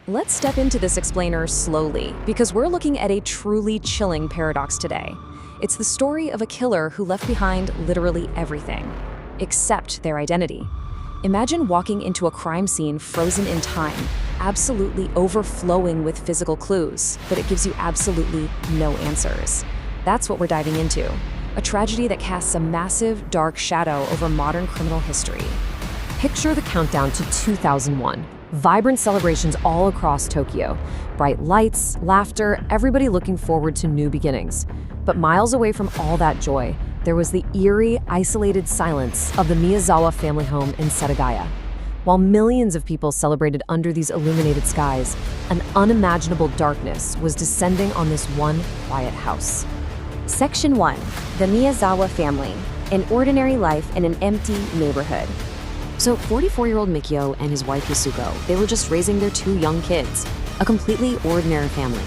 Let's step into this explainer slowly, because we're looking at a truly chilling paradox today. It's the story of a killer who left behind literally everything, except their identity. Imagine walking into a crime scene frozen in time, absolutely overflowing with physical clues, but it gives you absolutely no answers. That's what we're diving into, a tragedy that casts a massive, dark shadow over modern criminal history. Picture the countdown to 2001. Vibrant celebrations all across Tokyo. Bright lights, laughter, everybody looking forward to new beginnings. But miles away from all that joy, there was the eerie, isolated silence of the Miyazawa family home in Setagaya. While millions of people celebrated under these illuminated skies, an unimaginable darkness was descending on this one quiet house. Section 1. The Miyazawa family. An ordinary life in an empty neighborhood. So 44-year-old Mikio and his wife Yasuko, they were just raising their two young kids, a completely ordinary family.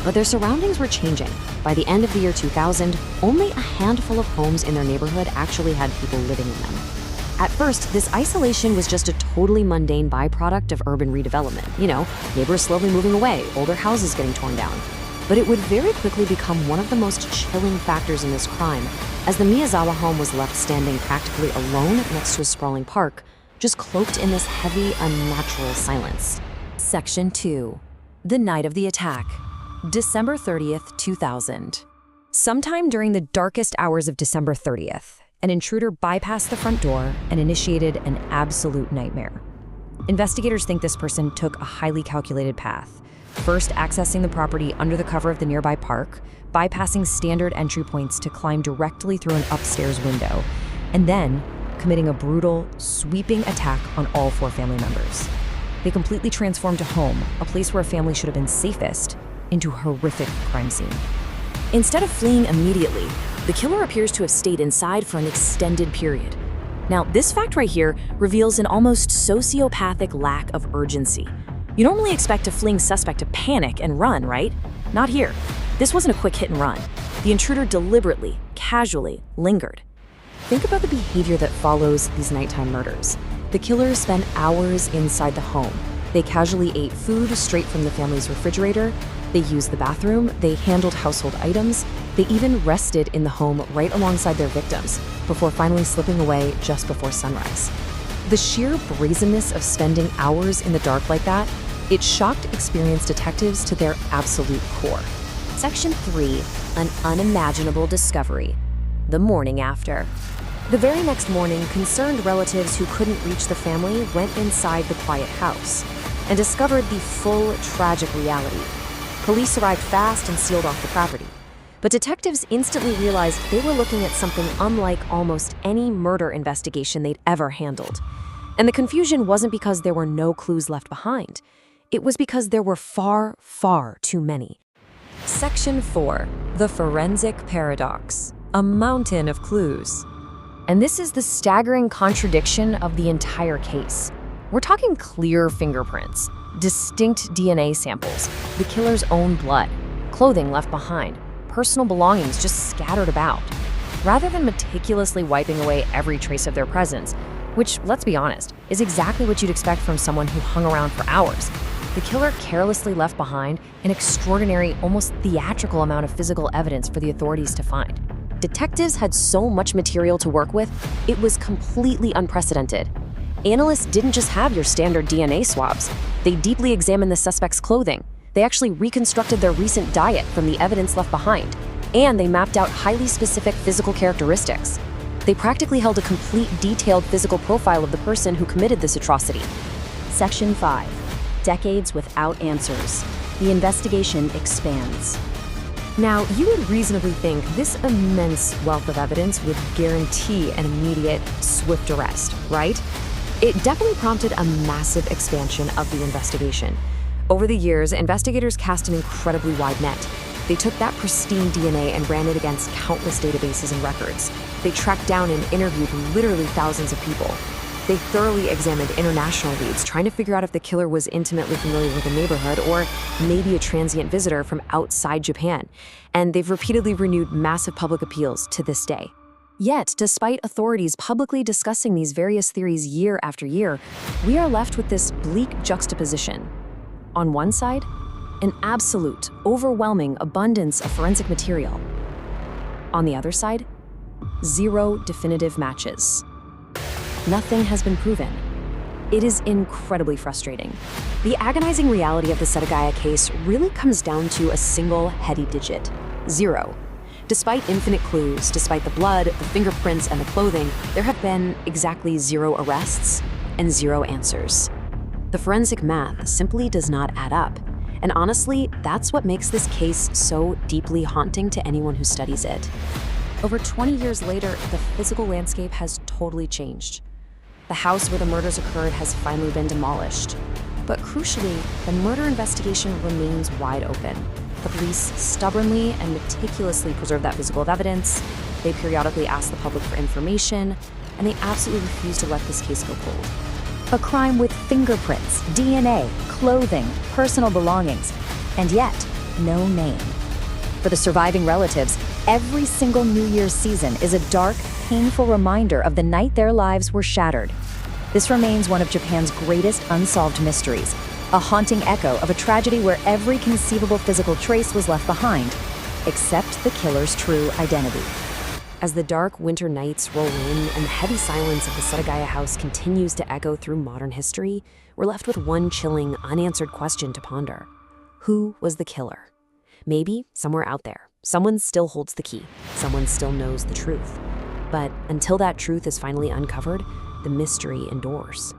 But their surroundings were changing. By the end of the year 2000, only a handful of homes in their neighborhood actually had people living in them. At first, this isolation was just a totally mundane byproduct of urban redevelopment. Neighbors slowly moving away, older houses getting torn down. But it would very quickly become one of the most chilling factors in this crime, as the Miyazawa home was left standing practically alone next to a sprawling park, just cloaked in this heavy, unnatural silence. Section 2. The night of the attack. December 30th, 2000. Sometime during the darkest hours of December 30th, an intruder bypassed the front door and initiated an absolute nightmare. Investigators think this person took a highly calculated path, first accessing the property under the cover of the nearby park, bypassing standard entry points to climb directly through an upstairs window, and then committing a brutal, sweeping attack on all four family members. They completely transformed a home, a place where a family should have been safest, into a horrific crime scene. Instead of fleeing immediately, the killer appears to have stayed inside for an extended period. Now, this fact right here reveals an almost sociopathic lack of urgency. You normally expect a fleeing suspect to panic and run, right? Not here. This wasn't a quick hit and run. The intruder deliberately, casually lingered. Think about the behavior that follows these nighttime murders. The killers spent hours inside the home. They casually ate food straight from the family's refrigerator. They used the bathroom, they handled household items, they even rested in the home right alongside their victims before finally slipping away just before sunrise. The sheer brazenness of spending hours in the dark like that, it shocked experienced detectives to their absolute core. Section 3. An unimaginable discovery. The morning after. The very next morning, concerned relatives who couldn't reach the family went inside the quiet house and discovered the full tragic reality. Police arrived fast and sealed off the property. But detectives instantly realized they were looking at something unlike almost any murder investigation they'd ever handled. And the confusion wasn't because there were no clues left behind. It was because there were far, far too many. Section 4. The forensic paradox. A mountain of clues. And this is the staggering contradiction of the entire case. We're talking clear fingerprints, distinct DNA samples, the killer's own blood, clothing left behind, personal belongings just scattered about. Rather than meticulously wiping away every trace of their presence, which, let's be honest, is exactly what you'd expect from someone who hung around for hours, the killer carelessly left behind an extraordinary, almost theatrical amount of physical evidence for the authorities to find. Detectives had so much material to work with, it was completely unprecedented. Analysts didn't just have your standard DNA swabs. They deeply examined the suspect's clothing. They actually reconstructed their recent diet from the evidence left behind. And they mapped out highly specific physical characteristics. They practically held a complete, detailed physical profile of the person who committed this atrocity. Section 5. Decades without answers. The investigation expands. Now, you would reasonably think this immense wealth of evidence would guarantee an immediate, swift arrest, right? It definitely prompted a massive expansion of the investigation. Over the years, investigators cast an incredibly wide net. They took that pristine DNA and ran it against countless databases and records. They tracked down and interviewed literally thousands of people. They thoroughly examined international leads, trying to figure out if the killer was intimately familiar with the neighborhood or maybe a transient visitor from outside Japan. And they've repeatedly renewed massive public appeals to this day. Yet, despite authorities publicly discussing these various theories year after year, we are left with this bleak juxtaposition. On one side, an absolute, overwhelming abundance of forensic material. On the other side, zero definitive matches. Nothing has been proven. It is incredibly frustrating. The agonizing reality of the setagayA case really comes down to a single heady digit: 0. Despite infinite clues, despite the blood, the fingerprints, and the clothing, there have been exactly 0 arrests and 0 answers. The forensic math simply does not add up. And honestly, that's what makes this case so deeply haunting to anyone who studies it. Over 20 years later, the physical landscape has totally changed. The house where the murders occurred has finally been demolished. But crucially, the murder investigation remains wide open. The police stubbornly and meticulously preserve that physical evidence. They periodically ask the public for information, and they absolutely refuse to let this case go cold. A crime with fingerprints, DNA, clothing, personal belongings, and yet no name. For the surviving relatives, every single New Year's season is a dark, painful reminder of the night their lives were shattered. This remains one of Japan's greatest unsolved mysteries, a haunting echo of a tragedy where every conceivable physical trace was left behind, except the killer's true identity. As the dark winter nights roll in and the heavy silence of the setagayA house continues to echo through modern history, we're left with one chilling, unanswered question to ponder. Who was the killer? Maybe somewhere out there, someone still holds the key, someone still knows the truth. But until that truth is finally uncovered, the mystery endures.